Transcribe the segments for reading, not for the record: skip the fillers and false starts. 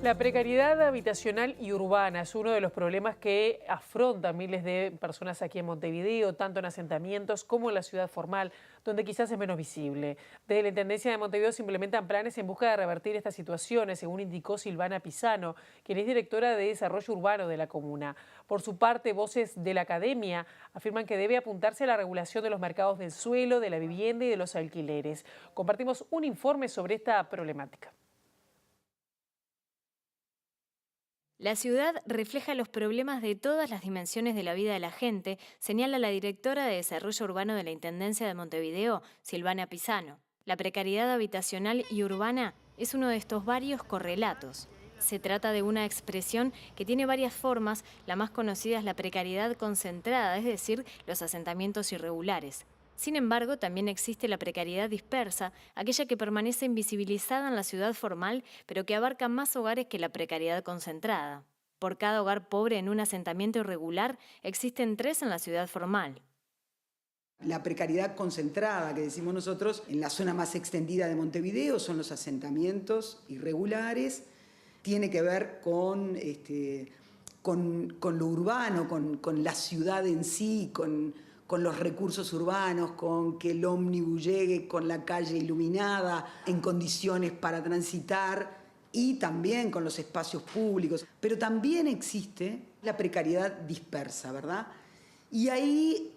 La precariedad habitacional y urbana es uno de los problemas que afrontan miles de personas aquí en Montevideo, tanto en asentamientos como en la ciudad formal, donde quizás es menos visible. Desde la Intendencia de Montevideo se implementan planes en busca de revertir estas situaciones, según indicó Silvana Pisano, quien es directora de Desarrollo Urbano de la comuna. Por su parte, voces de la academia afirman que debe apuntarse a la regulación de los mercados del suelo, de la vivienda y de los alquileres. Compartimos un informe sobre esta problemática. La ciudad refleja los problemas de todas las dimensiones de la vida de la gente, señala la directora de Desarrollo Urbano de la Intendencia de Montevideo, Silvana Pisano. La precariedad habitacional y urbana es uno de estos varios correlatos. Se trata de una expresión que tiene varias formas. La más conocida es la precariedad concentrada, es decir, los asentamientos irregulares. Sin embargo, también existe la precariedad dispersa, aquella que permanece invisibilizada en la ciudad formal, pero que abarca más hogares que la precariedad concentrada. Por cada hogar pobre en un asentamiento irregular, existen 3 en la ciudad formal. La precariedad concentrada que decimos nosotros en la zona más extendida de Montevideo son los asentamientos irregulares. Tiene que ver con lo urbano, con la ciudad en sí, con los recursos urbanos, con que el ómnibus llegue con la calle iluminada, en condiciones para transitar, y también con los espacios públicos. Pero también existe la precariedad dispersa, ¿verdad? Y ahí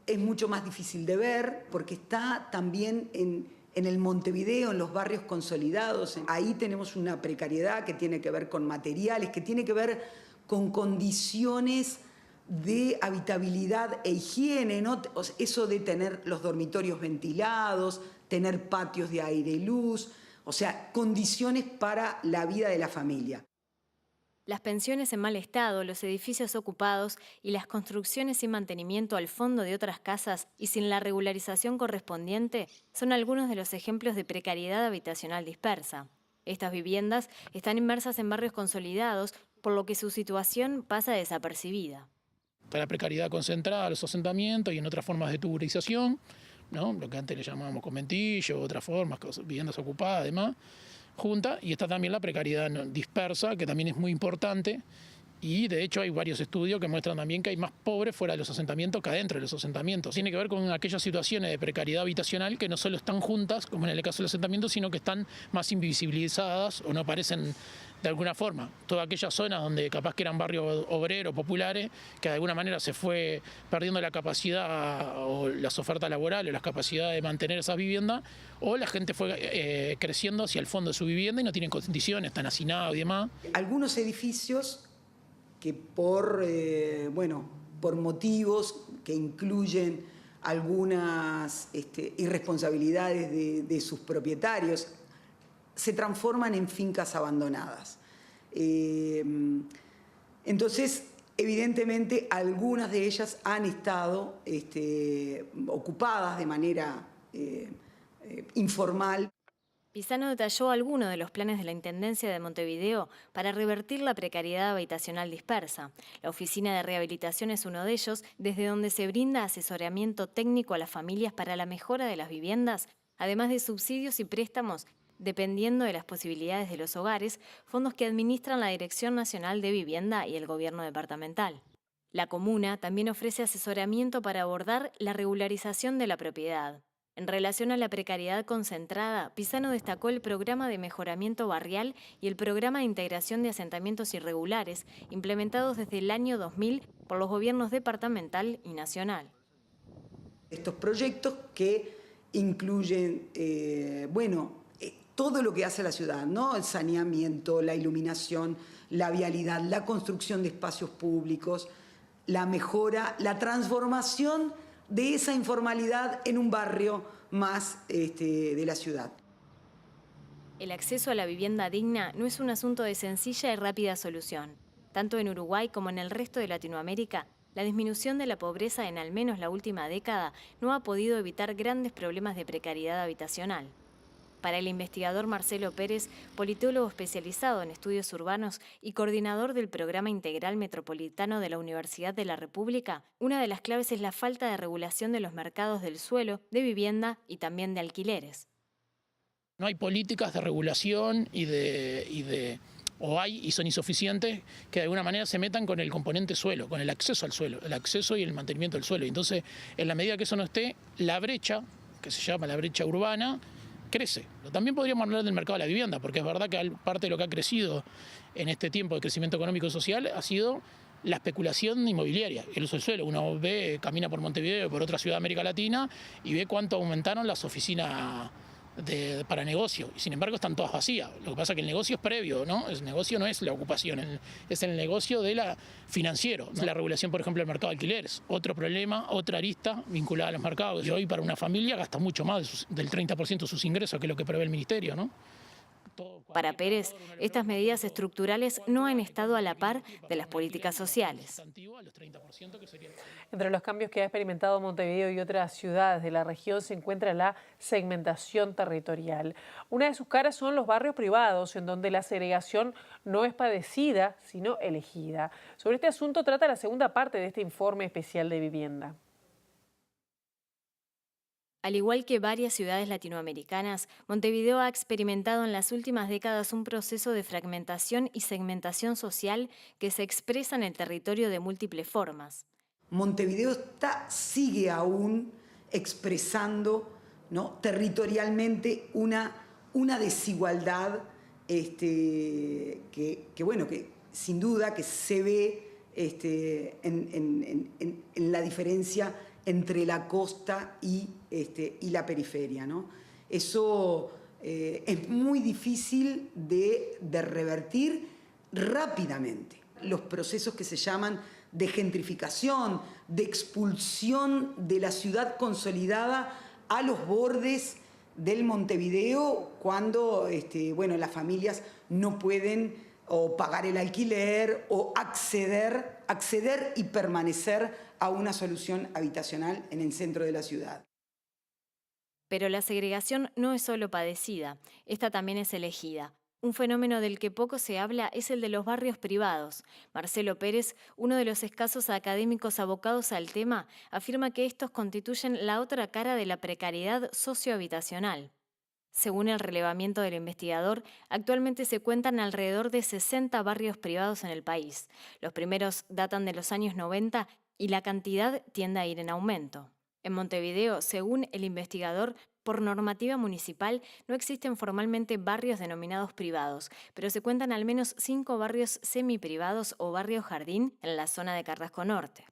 es mucho más difícil de ver porque está también en el Montevideo, en los barrios consolidados. Ahí tenemos una precariedad que tiene que ver con materiales, que tiene que ver con condiciones de habitabilidad e higiene, ¿no? Eso de tener los dormitorios ventilados, tener patios de aire y luz, o sea, condiciones para la vida de la familia. Las pensiones en mal estado, los edificios ocupados y las construcciones sin mantenimiento al fondo de otras casas y sin la regularización correspondiente son algunos de los ejemplos de precariedad habitacional dispersa. Estas viviendas están inmersas en barrios consolidados, por lo que su situación pasa desapercibida. Para la precariedad concentrada, los asentamientos y en otras formas de tuburización, ¿no? Lo que antes le llamábamos conventillo, otras formas, viviendas ocupadas, además, junta, y está también la precariedad dispersa, que también es muy importante, y de hecho hay varios estudios que muestran también que hay más pobres fuera de los asentamientos que adentro de los asentamientos. Tiene que ver con aquellas situaciones de precariedad habitacional que no solo están juntas, como en el caso de los asentamientos, sino que están más invisibilizadas o no aparecen de alguna forma. Todas aquellas zonas donde capaz que eran barrios obreros, populares, que de alguna manera se fue perdiendo la capacidad o las ofertas laborales, o las capacidades de mantener esas viviendas, o la gente fue creciendo hacia el fondo de su vivienda y no tienen condiciones, están hacinados y demás. Algunos edificios que por motivos que incluyen algunas irresponsabilidades de sus propietarios, se transforman en fincas abandonadas. Entonces, evidentemente, algunas de ellas han estado ocupadas de manera informal. Pisano detalló algunos de los planes de la Intendencia de Montevideo para revertir la precariedad habitacional dispersa. La Oficina de Rehabilitación es uno de ellos, desde donde se brinda asesoramiento técnico a las familias para la mejora de las viviendas, además de subsidios y préstamos, dependiendo de las posibilidades de los hogares, fondos que administran la Dirección Nacional de Vivienda y el Gobierno Departamental. La comuna también ofrece asesoramiento para abordar la regularización de la propiedad. En relación a la precariedad concentrada, Pisano destacó el programa de mejoramiento barrial y el programa de integración de asentamientos irregulares, implementados desde el año 2000 por los gobiernos departamental y nacional. Estos proyectos que incluyen, todo lo que hace la ciudad, ¿no? El saneamiento, la iluminación, la vialidad, la construcción de espacios públicos, la mejora, la transformación de esa informalidad en un barrio más de la ciudad. El acceso a la vivienda digna no es un asunto de sencilla y rápida solución. Tanto en Uruguay como en el resto de Latinoamérica, la disminución de la pobreza en al menos la última década no ha podido evitar grandes problemas de precariedad habitacional. Para el investigador Marcelo Pérez, politólogo especializado en estudios urbanos y coordinador del Programa Integral Metropolitano de la Universidad de la República, una de las claves es la falta de regulación de los mercados del suelo, de vivienda y también de alquileres. No hay políticas de regulación y de o hay y son insuficientes, que de alguna manera se metan con el componente suelo, con el acceso al suelo, el acceso y el mantenimiento del suelo. Entonces, en la medida que eso no esté, la brecha, que se llama la brecha urbana, crece. También podríamos hablar del mercado de la vivienda, porque es verdad que parte de lo que ha crecido en este tiempo de crecimiento económico y social ha sido la especulación inmobiliaria, el uso del suelo. Uno camina por Montevideo, por otra ciudad de América Latina, y ve cuánto aumentaron las oficinas para negocio, y sin embargo están todas vacías. Lo que pasa es que el negocio es previo, ¿no? El negocio no es la ocupación, es el negocio financiero, ¿no? La regulación, por ejemplo, del mercado de alquileres, otro problema, otra arista vinculada a los mercados. Y hoy para una familia gasta mucho más del 30% de sus ingresos, que es lo que prevé el ministerio, ¿no? Para Pérez, estas medidas estructurales no han estado a la par de las políticas sociales. Entre los cambios que ha experimentado Montevideo y otras ciudades de la región se encuentra la segmentación territorial. Una de sus caras son los barrios privados, en donde la segregación no es padecida, sino elegida. Sobre este asunto trata la segunda parte de este informe especial de vivienda. Al igual que varias ciudades latinoamericanas, Montevideo ha experimentado en las últimas décadas un proceso de fragmentación y segmentación social que se expresa en el territorio de múltiples formas. Montevideo sigue aún expresando, ¿no?, territorialmente una desigualdad que sin duda que se ve en la diferencia entre la costa y la periferia, ¿no? Eso es muy difícil de revertir rápidamente. Los procesos que se llaman de gentrificación, de expulsión de la ciudad consolidada a los bordes del Montevideo, cuando las familias no pueden o pagar el alquiler o acceder y permanecer a una solución habitacional en el centro de la ciudad. Pero la segregación no es solo padecida, esta también es elegida. Un fenómeno del que poco se habla es el de los barrios privados. Marcelo Pérez, uno de los escasos académicos abocados al tema, afirma que estos constituyen la otra cara de la precariedad sociohabitacional. Según el relevamiento del investigador, actualmente se cuentan alrededor de 60 barrios privados en el país. Los primeros datan de los años 90 y la cantidad tiende a ir en aumento. En Montevideo, según el investigador, por normativa municipal no existen formalmente barrios denominados privados, pero se cuentan al menos 5 barrios semiprivados o barrios jardín en la zona de Carrasco Norte.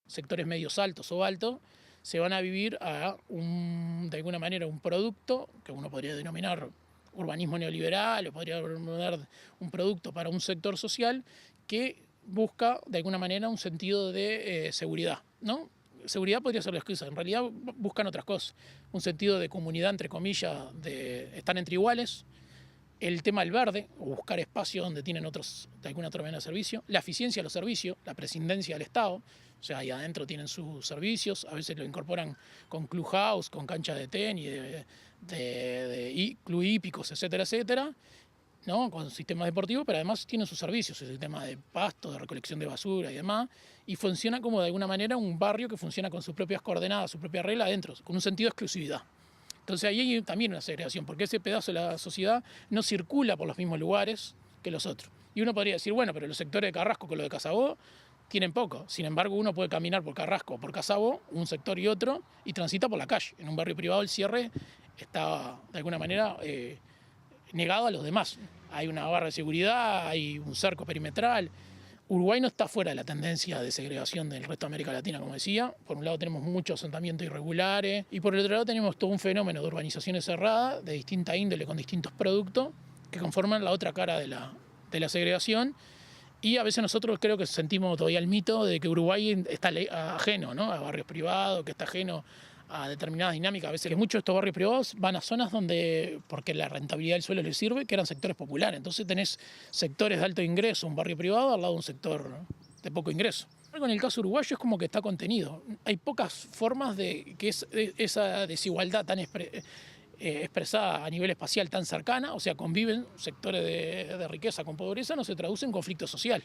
Sectores medios altos o altos se van a vivir de alguna manera un producto que uno podría denominar urbanismo neoliberal, o podría denominar un producto para un sector social que busca de alguna manera un sentido de seguridad, ¿no? Seguridad podría ser la excusa, en realidad buscan otras cosas, un sentido de comunidad, entre comillas, de estar entre iguales, el tema del verde, o buscar espacios donde tienen de alguna otra manera de servicio, la eficiencia de los servicios, la prescindencia del Estado, o sea, ahí adentro tienen sus servicios, a veces lo incorporan con clubhouse, con canchas de tenis, de club hípicos, etcétera, etcétera, ¿no?, con sistemas deportivos, pero además tienen sus servicios, el sistema de pasto, de recolección de basura y demás, y funciona como de alguna manera un barrio que funciona con sus propias coordenadas, su propia regla adentro, con un sentido de exclusividad. Entonces ahí hay también una segregación, porque ese pedazo de la sociedad no circula por los mismos lugares que los otros. Y uno podría decir, bueno, pero los sectores de Carrasco con lo de Casabó tienen poco. Sin embargo, uno puede caminar por Carrasco o por Casabó, un sector y otro, y transita por la calle. En un barrio privado el cierre está de alguna manera negado a los demás. Hay una barra de seguridad, hay un cerco perimetral. Uruguay no está fuera de la tendencia de segregación del resto de América Latina, como decía. Por un lado tenemos muchos asentamientos irregulares y por el otro lado tenemos todo un fenómeno de urbanizaciones cerradas, de distinta índole, con distintos productos, que conforman la otra cara de la segregación. Y a veces nosotros creo que sentimos todavía el mito de que Uruguay está ajeno, ¿no?, a barrios privados, que está ajeno a determinadas dinámicas. A veces que muchos de estos barrios privados van a zonas donde, porque la rentabilidad del suelo les sirve, que eran sectores populares. Entonces tenés sectores de alto ingreso, un barrio privado, al lado de un sector de poco ingreso. En el caso uruguayo es como que está contenido. Hay pocas formas de que esa desigualdad tan expresada a nivel espacial tan cercana, o sea, conviven sectores de riqueza con pobreza, no se traduce en conflicto social.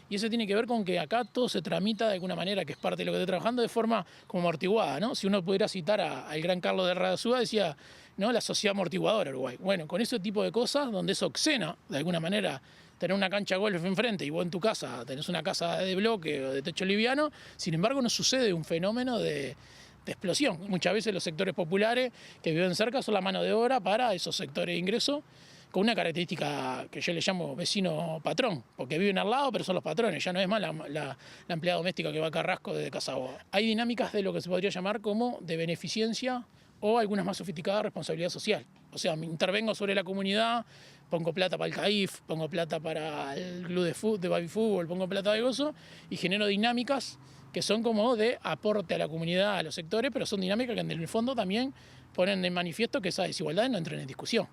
Y eso tiene que ver con que acá todo se tramita de alguna manera, que es parte de lo que estoy trabajando, de forma como amortiguada, ¿no? Si uno pudiera citar al gran Carlos de Radazúa, decía, ¿no?, la sociedad amortiguadora Uruguay. Bueno, con ese tipo de cosas, donde eso oxena, de alguna manera, tener una cancha de golf enfrente y vos en tu casa tenés una casa de bloque o de techo liviano, sin embargo no sucede un fenómeno de explosión. Muchas veces los sectores populares que viven cerca son la mano de obra para esos sectores de ingreso, con una característica que yo le llamo vecino patrón, porque viven al lado, pero son los patrones, ya no es más la empleada doméstica que va a Carrasco desde Casaboa. Hay dinámicas de lo que se podría llamar como de beneficencia o algunas más sofisticadas responsabilidad social. O sea, me intervengo sobre la comunidad, pongo plata para el CAIF, pongo plata para el club de baby fútbol, pongo plata de gozo y genero dinámicas que son como de aporte a la comunidad, a los sectores, pero son dinámicas que en el fondo también ponen de manifiesto que esas desigualdades no entran en discusión.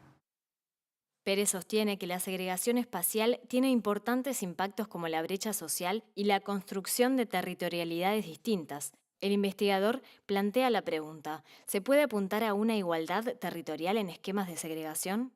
Pérez sostiene que la segregación espacial tiene importantes impactos como la brecha social y la construcción de territorialidades distintas. El investigador plantea la pregunta: ¿se puede apuntar a una igualdad territorial en esquemas de segregación?